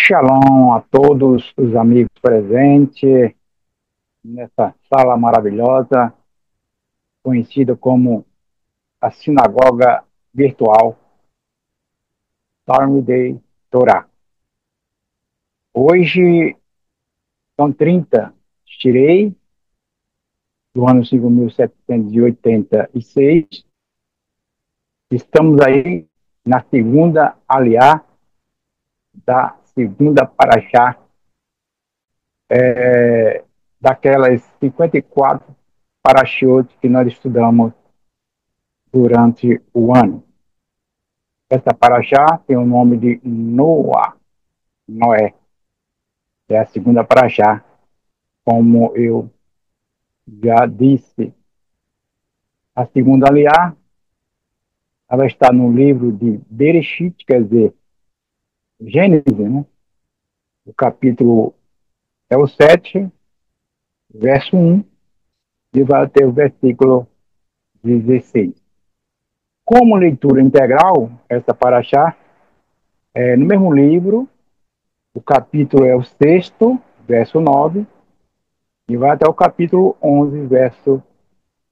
Shalom a todos os amigos presentes nessa sala maravilhosa, conhecida como a Sinagoga Virtual Talmudei Torá. Hoje são 30, tirei do ano 5.786. Estamos aí na segunda aliá da segunda paraxá, daquelas 54 paraxiot que nós estudamos durante o ano. Essa paraxá tem o nome de Noé. É a segunda paraxá, como eu já disse. A segunda aliá, ela está no livro de Bereshit, quer dizer, Gênesis, né? O capítulo é o 7, verso 1, e vai até o versículo 16. Como leitura integral, essa paraxá é no mesmo livro, o capítulo é o 6º, verso 9, e vai até o capítulo 11, verso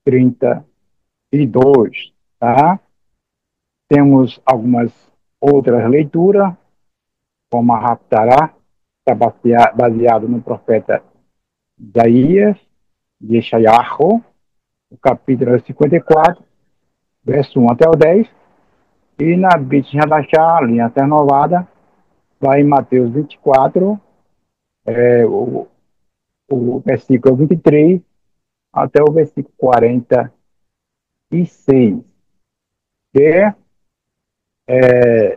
32, tá? Temos algumas outras leituras, como a Haftarah, está baseado no profeta Isaías, de Yeshayahu, o capítulo 54, verso 1 até o 10, e na Brit Hadashah, linha renovada, vai em Mateus 24, o versículo 23, até o versículo 46. Que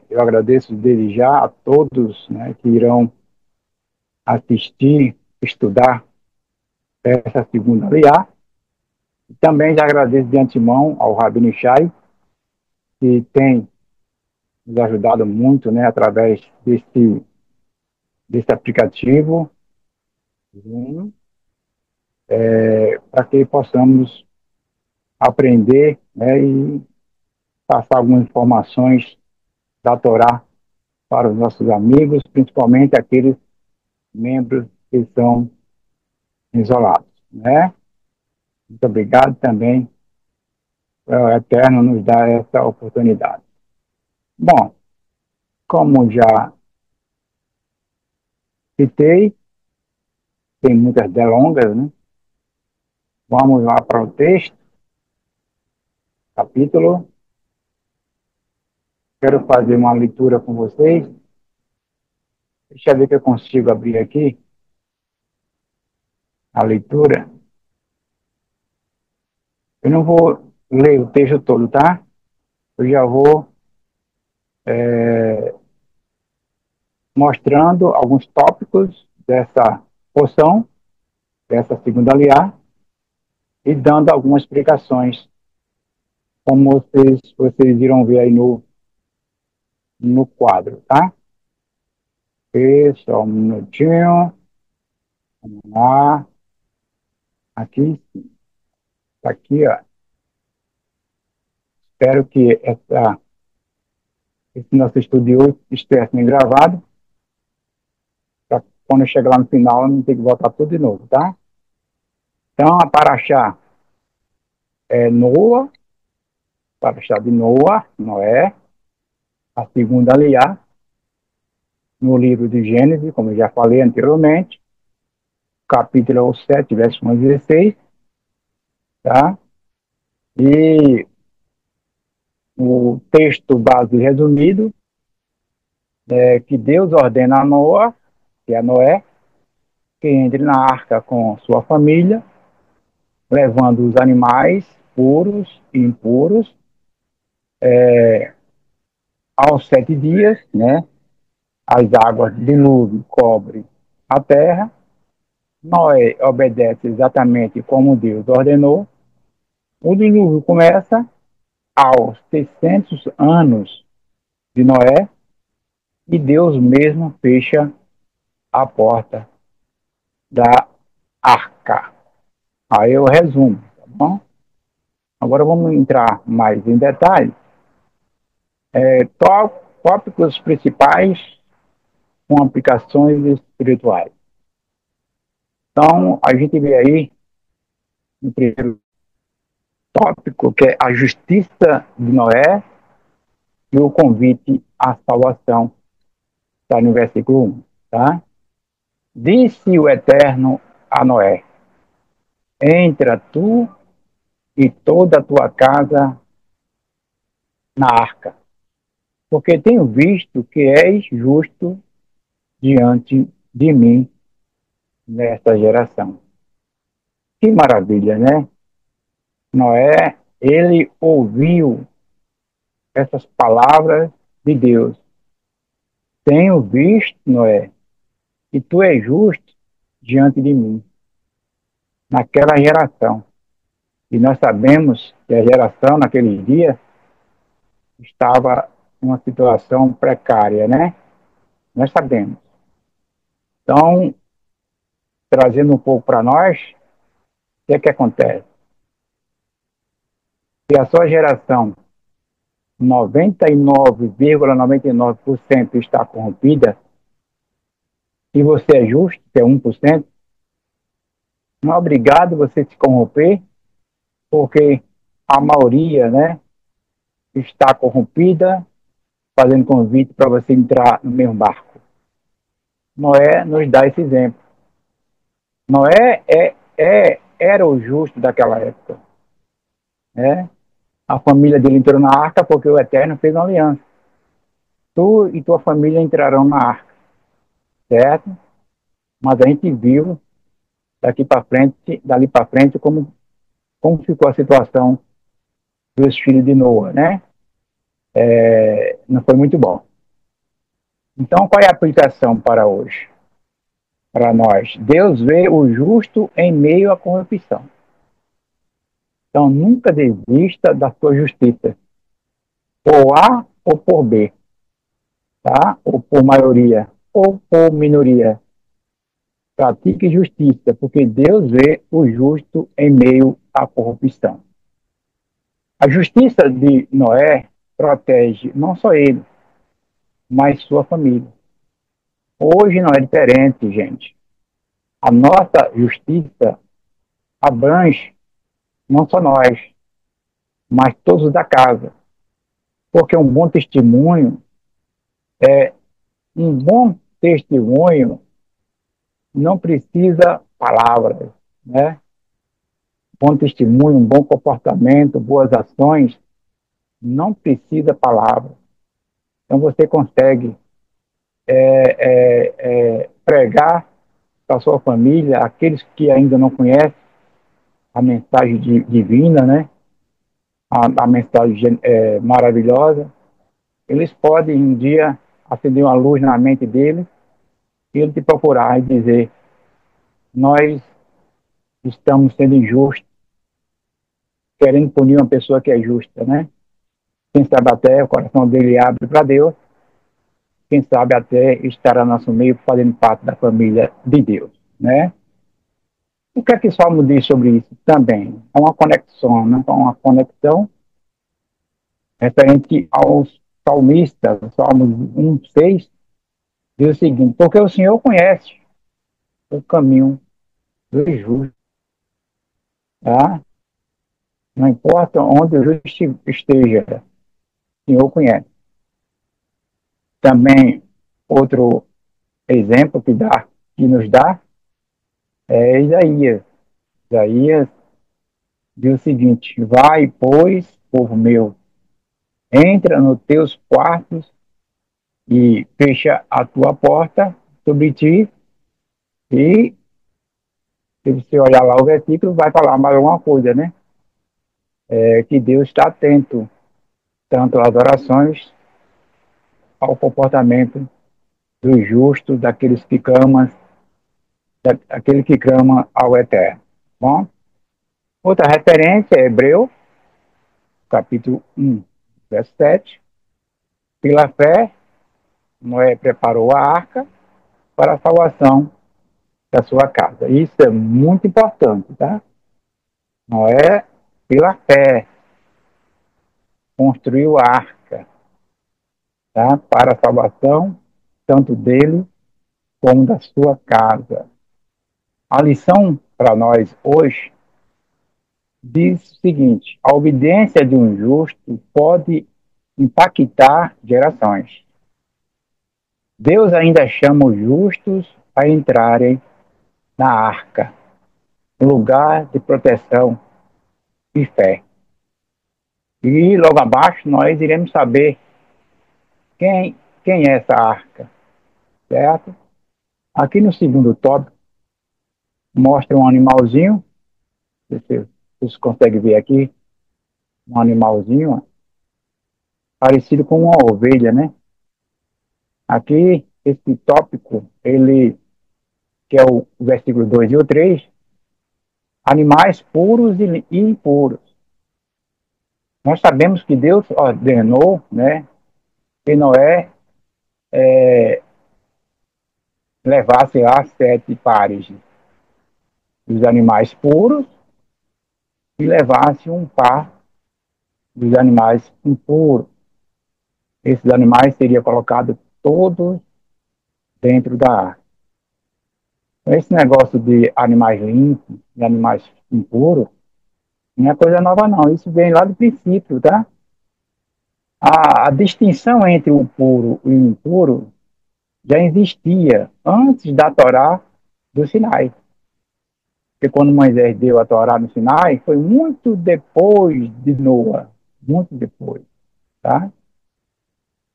eu agradeço desde já a todos, né, que irão assistir, estudar essa segunda aliá. Também já agradeço de antemão ao Rabino Shai, que tem nos ajudado muito, né, através desse aplicativo, para que possamos aprender, né, e passar algumas informações da Torá para os nossos amigos, principalmente aqueles membros que são isolados, né? Muito obrigado também, o Eterno nos dá essa oportunidade. Bom, como já citei, tem muitas delongas, né? Vamos lá para o texto, capítulo. Quero fazer uma leitura com vocês. Deixa eu ver que eu consigo abrir aqui a leitura. Eu não vou ler o texto todo, tá? Eu já vou mostrando alguns tópicos dessa porção, dessa segunda aliá, e dando algumas explicações, como vocês irão ver aí no quadro, tá? E só um minutinho. Vamos lá. Aqui, tá aqui, ó. Espero que esse nosso estudo de hoje esteja sendo gravado, para quando eu chegar lá no final, eu não ter que voltar tudo de novo, tá? Então, a paraxá é Noa, paraxá de Noa, Noé, a segunda aliá, no livro de Gênesis, como eu já falei anteriormente, capítulo 7, verso 1 a 16, tá? E o texto base resumido é que Deus ordena a Noa, que é Noé, que entre na arca com sua família, levando os animais puros e impuros, aos 7 dias, né? As águas de dilúvio cobrem a terra. Noé obedece exatamente como Deus ordenou. O dilúvio começa aos 600 anos de Noé e Deus mesmo fecha a porta da arca. Aí eu resumo, tá bom? Agora vamos entrar mais em detalhes. Tópicos principais com aplicações espirituais. Então, a gente vê aí, no primeiro tópico, que é a justiça de Noé e o convite à salvação, está no versículo 1, tá? Disse o Eterno a Noé: entra tu e toda a tua casa na arca, porque tenho visto que és justo diante de mim nesta geração. Que maravilha, né? Noé, ele ouviu essas palavras de Deus. Tenho visto, Noé, que tu és justo diante de mim, naquela geração. E nós sabemos que a geração, naquele dia, estava em uma situação precária, né? Nós sabemos. Então, trazendo um pouco para nós, o que acontece? Se a sua geração, 99,99% está corrompida, e você é justo, que é 1%, não é obrigado você se corromper, porque a maioria, né, está corrompida, fazendo convite para você entrar no mesmo barco. Noé nos dá esse exemplo. Noé era o justo daquela época, né? A família dele entrou na arca porque o Eterno fez uma aliança. Tu e tua família entrarão na arca, certo? Mas a gente viu dali para frente, como ficou a situação dos filhos de Noa, né? Não foi muito bom. Então, qual é a aplicação para hoje? Para nós? Deus vê o justo em meio à corrupção. Então, nunca desista da sua justiça, por A ou por B, tá? Ou por maioria, ou por minoria. Pratique justiça, porque Deus vê o justo em meio à corrupção. A justiça de Noé protege não só ele, mas sua família. Hoje não é diferente, gente. A nossa justiça abrange não só nós, mas todos da casa. Porque um bom testemunho não precisa palavras, né? Bom testemunho, um bom comportamento, boas ações, não precisa palavras. Então você consegue pregar para a sua família, aqueles que ainda não conhecem a mensagem divina, né? A mensagem maravilhosa, eles podem um dia acender uma luz na mente deles e ele te procurar e dizer: nós estamos sendo injustos, querendo punir uma pessoa que é justa, né? Quem sabe até o coração dele abre para Deus, quem sabe até estará no nosso meio fazendo parte da família de Deus, né? O que é que o Salmo diz sobre isso também? É uma conexão, né? Uma conexão referente aos salmistas, Salmos 1:6, diz o seguinte: porque o Senhor conhece o caminho do justo, tá? Não importa onde o justo esteja, o Senhor conhece. Também, outro exemplo que nos dá, é Isaías. Isaías diz o seguinte: vai, pois, povo meu, entra nos teus quartos e fecha a tua porta sobre ti, e se você olhar lá o versículo, vai falar mais alguma coisa, né? Que Deus está atento tanto às orações, ao comportamento dos justos, daquele que clama ao Eterno. Bom, outra referência é Hebreu, capítulo 1, verso 7. Pela fé, Noé preparou a arca para a salvação da sua casa. Isso é muito importante, tá? Noé, pela fé, construiu a arca, tá? Para a salvação tanto dele como da sua casa. A lição para nós hoje diz o seguinte: a obediência de um justo pode impactar gerações. Deus ainda chama os justos a entrarem na arca, um lugar de proteção e fé. E logo abaixo nós iremos saber quem é essa arca, certo? Aqui no segundo tópico mostra um animalzinho, vocês conseguem ver aqui, um animalzinho parecido com uma ovelha, né? Aqui, esse tópico, ele, que é o versículo 2 e o 3, animais puros e impuros. Nós sabemos que Deus ordenou, né, que Noé levasse lá 7 pares dos animais puros e levasse um par dos animais impuros. Esses animais seriam colocados todos dentro da arca. Esse negócio de animais limpos e animais impuros não é coisa nova, não. Isso vem lá do princípio, tá? A distinção entre o puro e o impuro já existia antes da Torá do Sinai. Porque quando Moisés deu a Torá no Sinai, foi muito depois de Noa. Muito depois, tá?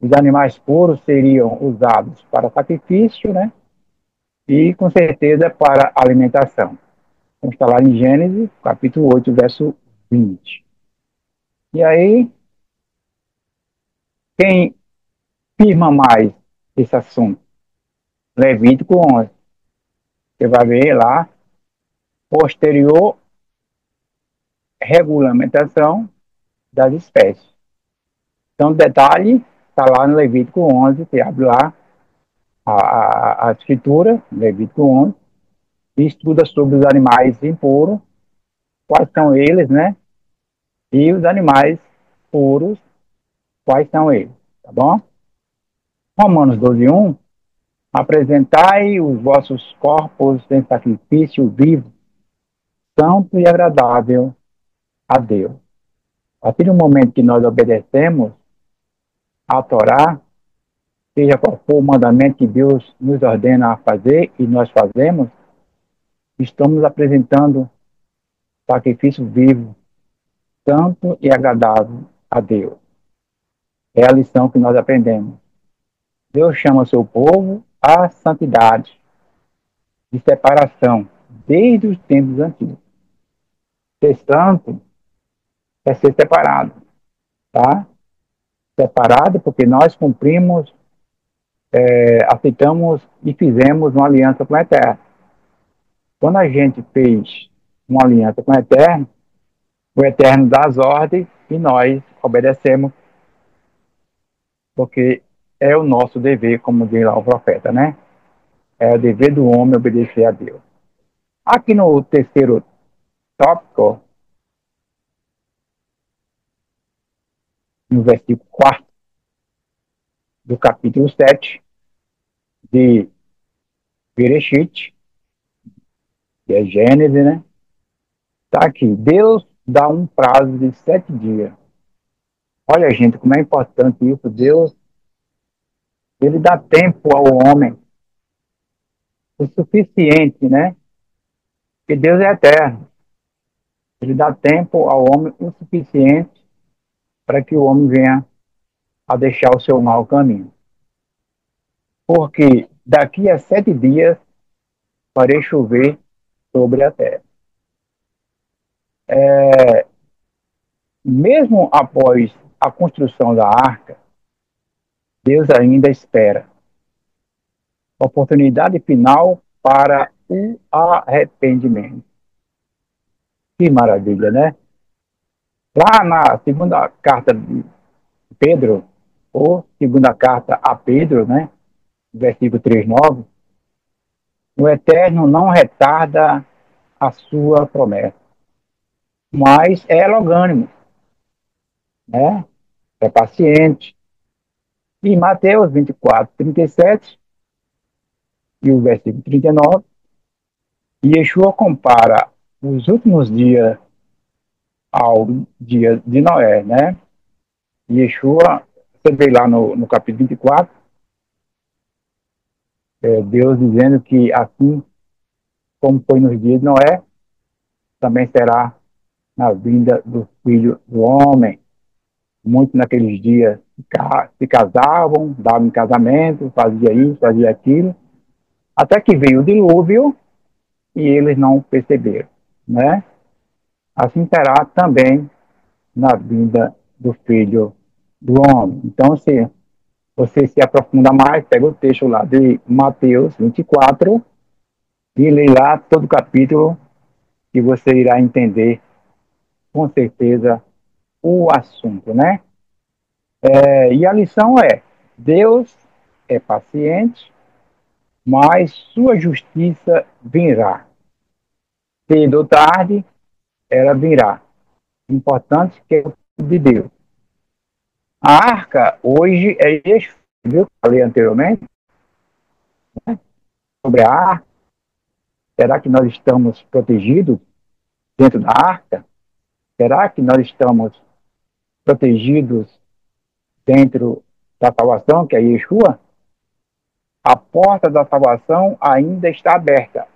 Os animais puros seriam usados para sacrifício, né? E, com certeza, para alimentação. Vamos estar lá em Gênesis, capítulo 8, verso 20. E aí, quem firma mais esse assunto? Levítico 11. Você vai ver lá, posterior regulamentação das espécies. Então, detalhe, está lá no Levítico 11, você abre lá a escritura, Levítico 11, e estuda sobre os animais impuros, quais são eles, né? E os animais puros, quais são eles, tá bom? Romanos 12:1, apresentai os vossos corpos em sacrifício vivo, santo e agradável a Deus. A partir do momento que nós obedecemos a Torá, seja qual for o mandamento que Deus nos ordena a fazer e nós fazemos, estamos apresentando sacrifício vivo, santo e agradável a Deus. É a lição que nós aprendemos. Deus chama seu povo à santidade, de separação, desde os tempos antigos. Ser santo é ser separado, tá? Separado porque nós cumprimos, aceitamos e fizemos uma aliança com o Eterno. Quando a gente fez uma aliança com o Eterno dá as ordens e nós obedecemos, porque é o nosso dever, como diz lá o profeta, né? É o dever do homem obedecer a Deus. Aqui no terceiro tópico, no versículo 4 do capítulo 7 de Bereshit, que é Gênesis, né? Está aqui, Deus dá um prazo de 7 dias. Olha, gente, como é importante isso. Deus, ele dá tempo ao homem o suficiente, né? Porque Deus é eterno. Ele dá tempo ao homem o suficiente para que o homem venha a deixar o seu mau caminho. Porque daqui a 7 dias farei chover sobre a terra. Mesmo após a construção da arca, Deus ainda espera oportunidade final para o arrependimento. Que maravilha, né? Lá na segunda carta de Pedro, ou segunda carta a Pedro, né? Versículo 3:9, o Eterno não retarda a sua promessa, mas é longânimo, né? É paciente. E Mateus 24:37, e o versículo 39, e Yeshua compara os últimos dias ao dia de Noé, né? E Yeshua, você vê lá no capítulo 24, Deus dizendo que assim como foi nos dias de Noé, também será na vinda do Filho do Homem. Muitos naqueles dias se casavam, davam em casamento, fazia isso, fazia aquilo, até que veio o dilúvio e eles não perceberam, né? Assim será também na vinda do Filho do Homem. Então, se você se aprofunda mais, pega o texto lá de Mateus 24 e lê lá todo o capítulo que você irá entender com certeza o assunto, né? E a lição é: Deus é paciente, mas sua justiça virá. Cedo ou tarde, ela virá. Importante que é o filho de Deus. A arca hoje é Yeshua, viu? Falei anteriormente sobre a arca. Será que nós estamos protegidos dentro da arca? Será que nós estamos protegidos dentro da salvação, que é Yeshua? A porta da salvação ainda está aberta.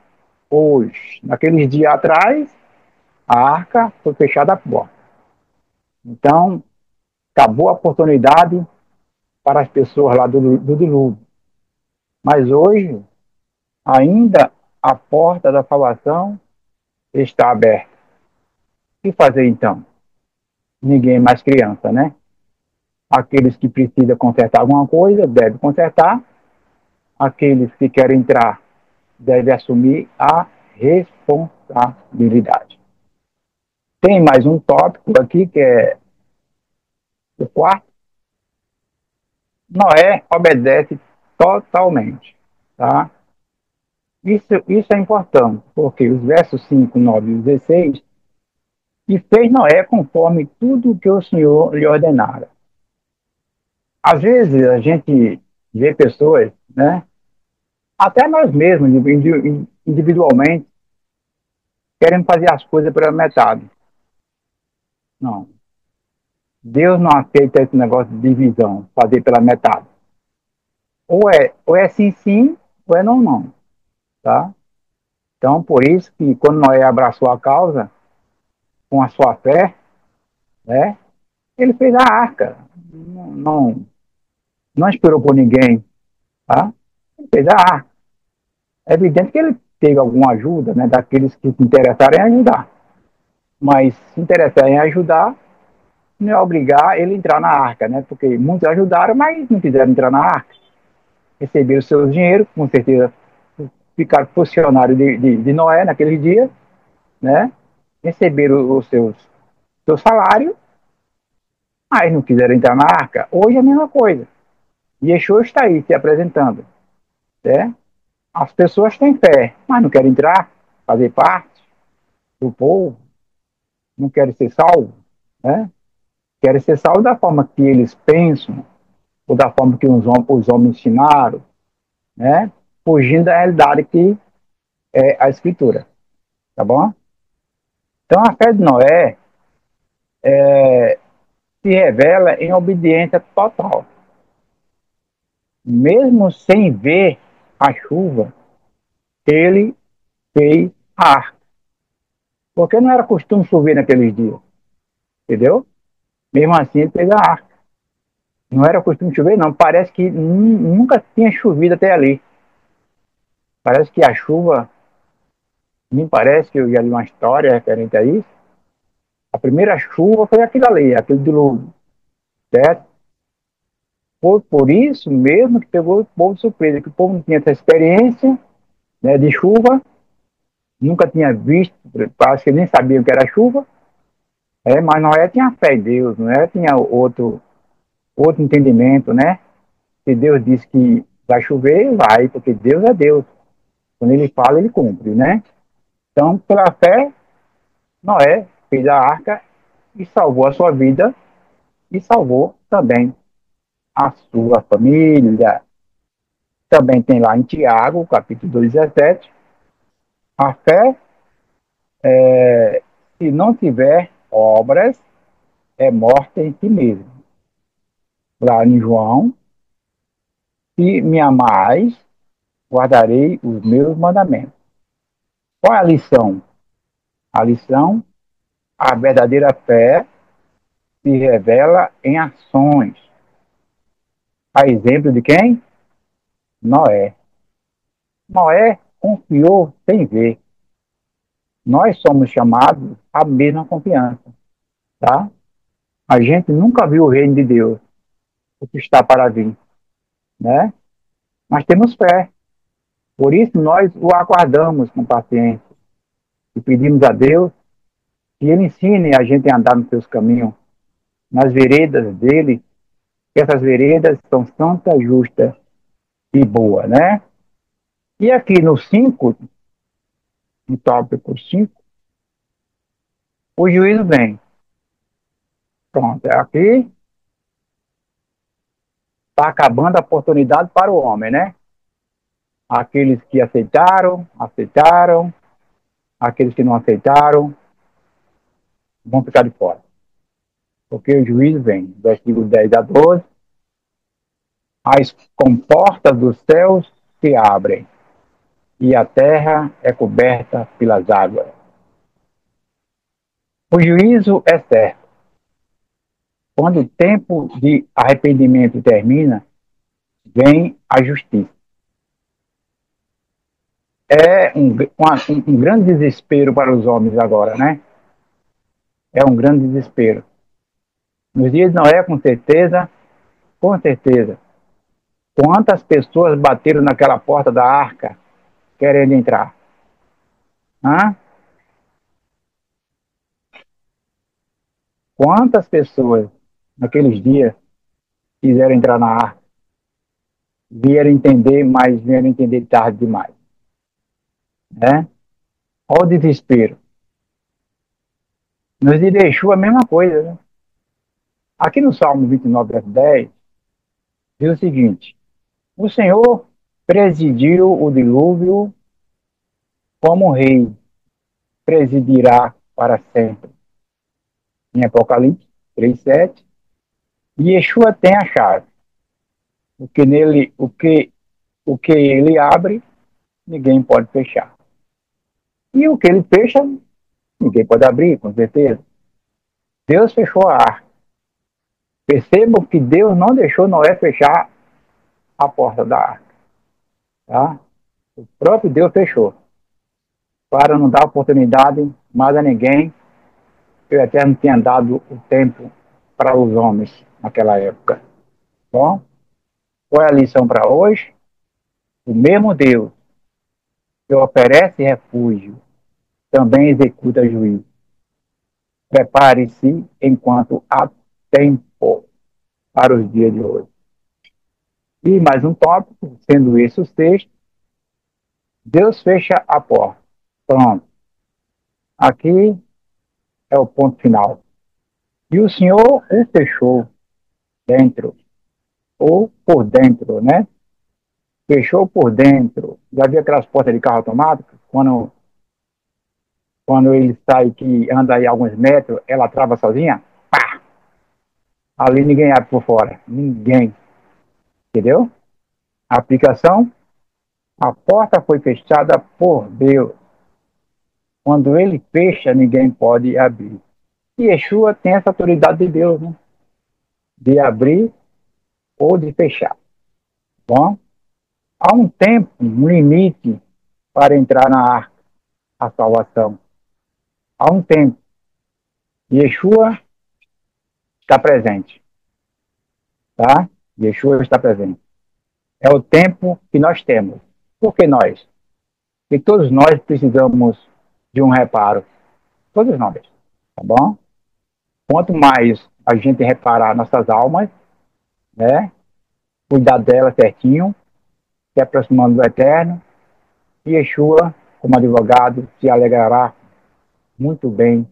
Hoje, naqueles dias atrás, a arca foi fechada a porta. Então, acabou a oportunidade para as pessoas lá do dilúvio. Mas hoje, ainda a porta da salvação está aberta. O que fazer então? Ninguém é mais criança, né? Aqueles que precisam consertar alguma coisa, devem consertar. Aqueles que querem entrar, devem assumir a responsabilidade. Tem mais um tópico aqui, que é o quarto. Noé obedece totalmente, tá? Isso é importante, porque os versos 5, 9 e 16, e fez Noé conforme tudo que o Senhor lhe ordenara. Às vezes a gente vê pessoas, né, até nós mesmos, individualmente, querendo fazer as coisas pela metade. Não. Deus não aceita esse negócio de divisão, fazer pela metade. Ou é sim, sim, ou é não, não. Tá? Então, por isso que quando Noé abraçou a causa, com a sua fé, né, ele fez a arca. Não esperou por ninguém. Tá? Ele fez a arca. É evidente que ele teve alguma ajuda, né, daqueles que se interessaram em ajudar. Mas se interessar em ajudar, não é obrigar ele a entrar na arca, né? Porque muitos ajudaram, mas não quiseram entrar na arca. Receberam seus dinheiros, com certeza ficaram funcionários de Noé naquele dia, né? Receberam os seu salário, mas não quiseram entrar na arca. Hoje é a mesma coisa. Yeshua está aí se apresentando, né? As pessoas têm fé, mas não querem entrar, fazer parte do povo, não querem ser salvos, né? Querem ser salvos da forma que eles pensam, ou da forma que os homens ensinaram, né? Fugindo da realidade que é a Escritura, tá bom? Então a fé de Noé se revela em obediência total. Mesmo sem ver a chuva, ele fez a arca. Porque não era costume chover naqueles dias, entendeu? Mesmo assim ele fez a arca. Não era costume chover, não. Parece que nunca tinha chovido até ali. Parece que a chuva, me parece que eu já li uma história referente a isso. A primeira chuva foi aquilo ali, aquele dilúvio, certo? Por isso mesmo que pegou o povo de surpresa, que o povo não tinha essa experiência, né, de chuva, nunca tinha visto, parece que nem sabiam que era chuva, mas Noé tinha fé em Deus, Noé tinha outro entendimento, né? Se Deus diz que vai chover, vai, porque Deus é Deus. Quando ele fala, ele cumpre, né? Então, pela fé, Noé fez a arca e salvou a sua vida e salvou também a sua família. Também tem lá em Tiago, capítulo 2:17, a fé, se não tiver obras, é morta em si mesmo. Lá em João, se me amais, guardarei os meus mandamentos. Qual é a lição? A lição, a verdadeira fé se revela em ações. A exemplo de quem? Noé. Noé confiou sem ver. Nós somos chamados à mesma confiança, tá? A gente nunca viu o reino de Deus, o que está para vir, né? Mas temos fé. Por isso nós o aguardamos com paciência e pedimos a Deus que Ele ensine a gente a andar nos seus caminhos, nas veredas dele, que essas veredas são santas, justas e boas, né? E aqui no 5, no tópico 5, o juízo vem. Pronto, aqui está acabando a oportunidade para o homem, né? Aqueles que aceitaram, aceitaram. Aqueles que não aceitaram, vão ficar de fora. Porque o juízo vem. Versículo 10 a 12. As comportas dos céus se abrem e a terra é coberta pelas águas. O juízo é certo. Quando o tempo de arrependimento termina, vem a justiça. É um grande desespero para os homens agora, né? É um grande desespero. Nos dias de Noé, com certeza. Quantas pessoas bateram naquela porta da arca querendo entrar? Hã? Quantas pessoas naqueles dias quiseram entrar na arca? Vieram entender, mas vieram entender tarde demais. Né? Olha o desespero. Nos deixou a mesma coisa. Né? Aqui no Salmo 29, verso 10, diz o seguinte: o Senhor presidiu o dilúvio como rei, presidirá para sempre. Em Apocalipse 3:7, e Yeshua tem a chave. O que ele abre, ninguém pode fechar. E o que ele fecha, ninguém pode abrir, com certeza. Deus fechou a arca. Percebam que Deus não deixou Noé fechar a porta da arca. Tá? O próprio Deus fechou. Para não dar oportunidade mais a ninguém, que o Eterno tinha dado o tempo para os homens naquela época. Bom, qual é a lição para hoje? O mesmo Deus que oferece refúgio também executa juízo. Prepare-se enquanto há tempo para os dias de hoje. E mais um tópico, sendo esse o sexto, Deus fecha a porta. Pronto. Aqui é o ponto final. E o Senhor o fechou dentro, ou por dentro, né? Fechou por dentro. Já viu aquelas portas de carro automático? Quando ele sai, que anda aí alguns metros, ela trava sozinha? Pá! Ali ninguém abre por fora. Ninguém. Entendeu? A aplicação, a porta foi fechada por Deus. Quando ele fecha, ninguém pode abrir. E Yeshua tem essa autoridade de Deus, né? De abrir ou de fechar. Bom, há um tempo, um limite para entrar na arca, a salvação. Há um tempo. Yeshua está presente. Tá? Yeshua está presente. É o tempo que nós temos. Por que nós? Porque todos nós precisamos de um reparo. Todos nós. Tá bom? Quanto mais a gente reparar nossas almas, né? Cuidar delas certinho, se aproximando do Eterno, e Yeshua, como advogado, se alegrará muito bem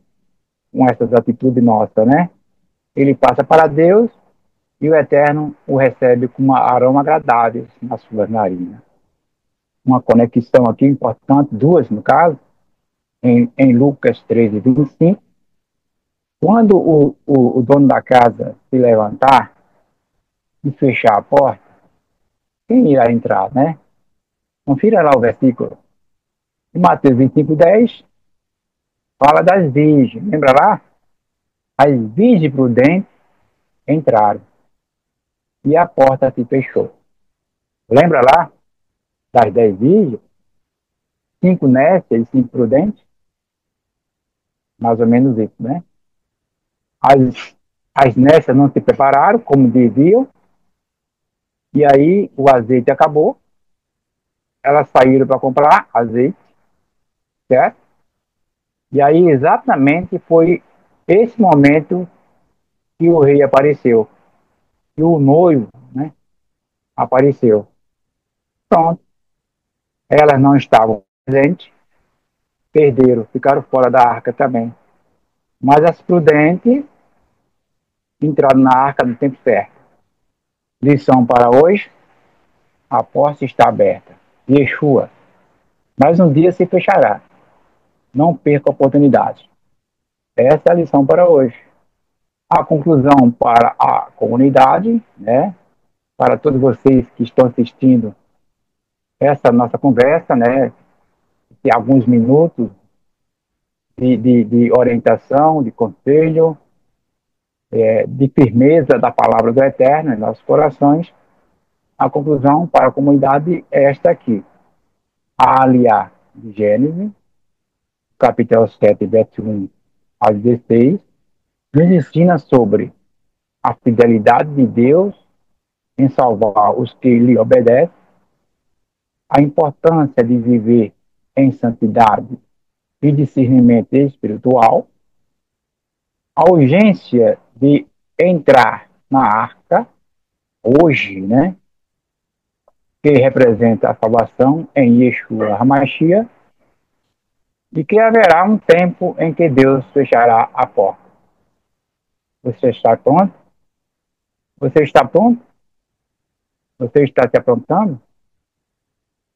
com essas atitudes nossas, né? Ele passa para Deus e o Eterno o recebe com um aroma agradável nas suas narinas. Uma conexão aqui importante, duas no caso, em Lucas 13, 25. Quando o dono da casa se levantar e fechar a porta, quem irá entrar, né? Confira lá o versículo. Em Mateus 25, 10, fala das virgens. Lembra lá? As virgens prudentes entraram e a porta se fechou. Lembra lá das 10 virgens? 5 nécias e 5 prudentes? Mais ou menos isso, né? As nécias não se prepararam como deviam, e aí o azeite acabou. Elas saíram para comprar azeite, certo? E aí exatamente foi esse momento que o rei apareceu. E o noivo, né, apareceu. Pronto. Elas não estavam presentes, perderam, ficaram fora da arca também. Mas as prudentes entraram na arca no tempo certo. Lição para hoje: a porta está aberta. Yeshua, mas um dia se fechará. Não perca a oportunidade. Essa é a lição para hoje. A conclusão para a comunidade, né? Para todos vocês que estão assistindo essa nossa conversa, né? De alguns minutos de orientação, de conselho, de firmeza da palavra do Eterno em nossos corações. A conclusão para a comunidade é esta aqui. A aliar de Gênesis, capítulo 7, verso 1 ao 16, nos ensina sobre a fidelidade de Deus em salvar os que lhe obedecem, a importância de viver em santidade e discernimento espiritual, a urgência de entrar na arca, hoje, né, que representa a salvação em Yeshua HaMashiach, e que haverá um tempo em que Deus fechará a porta. Você está pronto? Você está pronto? Você está se aprontando?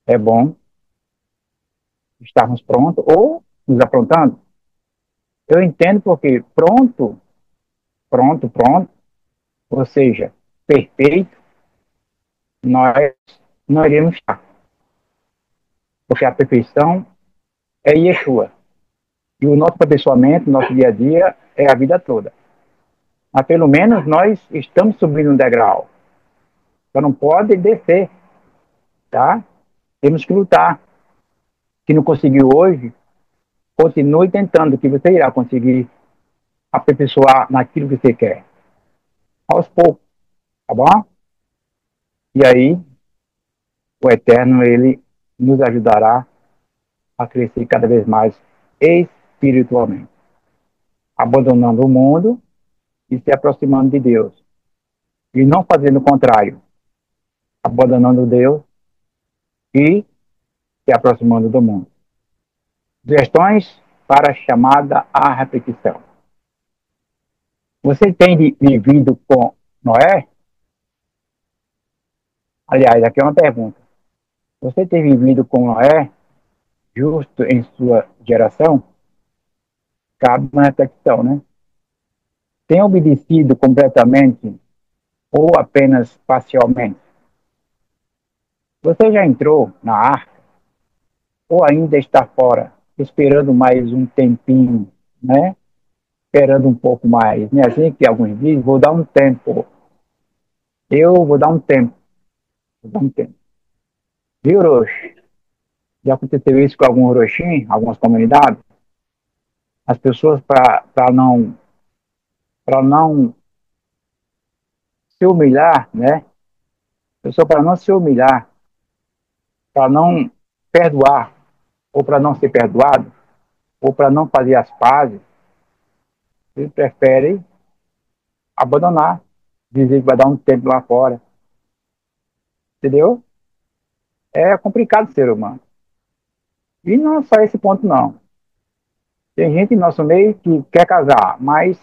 É bom estarmos prontos ou nos aprontando. Eu entendo porque pronto, pronto, pronto, ou seja, perfeito, nós não iremos estar. Porque a perfeição é Yeshua. E o nosso aperfeiçoamento, nosso dia a dia, é a vida toda. Mas pelo menos nós estamos subindo um degrau. Só não pode descer, tá? Temos que lutar. Se não conseguiu hoje, continue tentando, que você irá conseguir aperfeiçoar naquilo que você quer. Aos poucos, tá bom? E aí, o Eterno, ele nos ajudará a crescer cada vez mais espiritualmente, abandonando o mundo e se aproximando de Deus. E não fazendo o contrário, abandonando Deus e se aproximando do mundo. Sugestões para a chamada à repetição. Você tem vivido com Noé? Aliás, aqui é uma pergunta. Você tem vivido com Noé justo em sua geração? Cabe uma reflexão, né? Tem obedecido completamente ou apenas parcialmente? Você já entrou na arca ou ainda está fora, esperando mais um tempinho, né? Esperando um pouco mais. Não é assim que alguns dizem? Vou dar um tempo. Eu vou dar um tempo. Vou dar um tempo. Viu, Roxo? Já aconteceu isso com algum Roxim, algumas comunidades? As pessoas, para não se humilhar, né? Pessoa para não se humilhar, para não perdoar, ou para não ser perdoado, ou para não fazer as pazes, ele prefere abandonar, dizer que vai dar um tempo lá fora. Entendeu? É complicado ser humano. E não é só esse ponto, não. Tem gente em nosso meio que quer casar, mas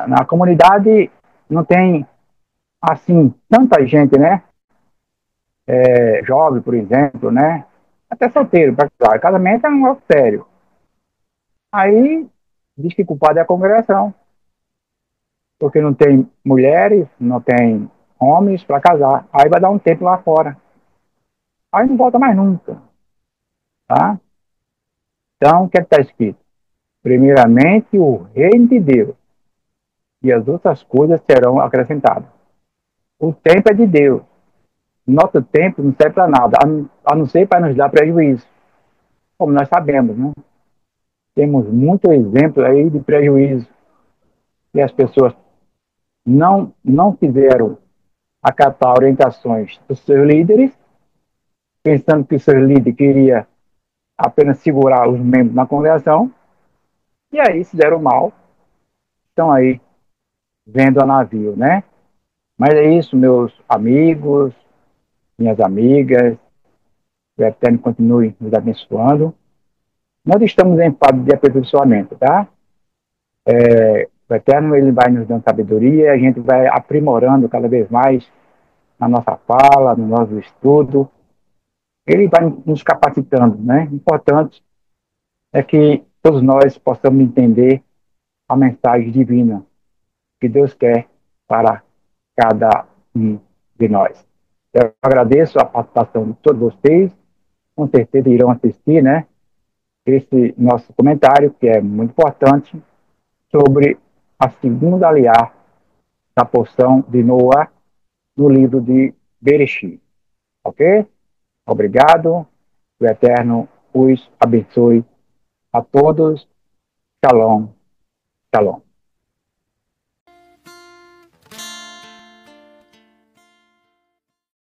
na comunidade não tem assim, tanta gente, né? Jovem, por exemplo, né? Até solteiro, para casar. Casamento é um algo sério. Aí diz que o culpado é a congregação, porque não tem mulheres, não tem homens para casar. Aí vai dar um tempo lá fora. Aí não volta mais nunca, tá? Então, o que está escrito? Primeiramente, o reino de Deus e as outras coisas serão acrescentadas. O tempo é de Deus. Nosso tempo não serve para nada, a não ser para nos dar prejuízo, como nós sabemos, né? Temos muito exemplo aí de prejuízo que as pessoas não quiseram acatar orientações dos seus líderes, pensando que o seu líder queria apenas segurar os membros na congregação, e aí se deram mal, estão aí vendo a navio, né? Mas é isso, meus amigos, minhas amigas, que o Eterno continue nos abençoando. Nós estamos em fase de aperfeiçoamento, tá? O Eterno, ele vai nos dando sabedoria e a gente vai aprimorando cada vez mais na nossa fala, no nosso estudo. Ele vai nos capacitando, né? Importante é que todos nós possamos entender a mensagem divina que Deus quer para cada um de nós. Eu agradeço a participação de todos vocês, com certeza irão assistir, né? Esse nosso comentário, que é muito importante, sobre a segunda aliar da porção de Noa no livro de Bereshit. Ok? Obrigado. O Eterno os abençoe a todos. Shalom. Shalom.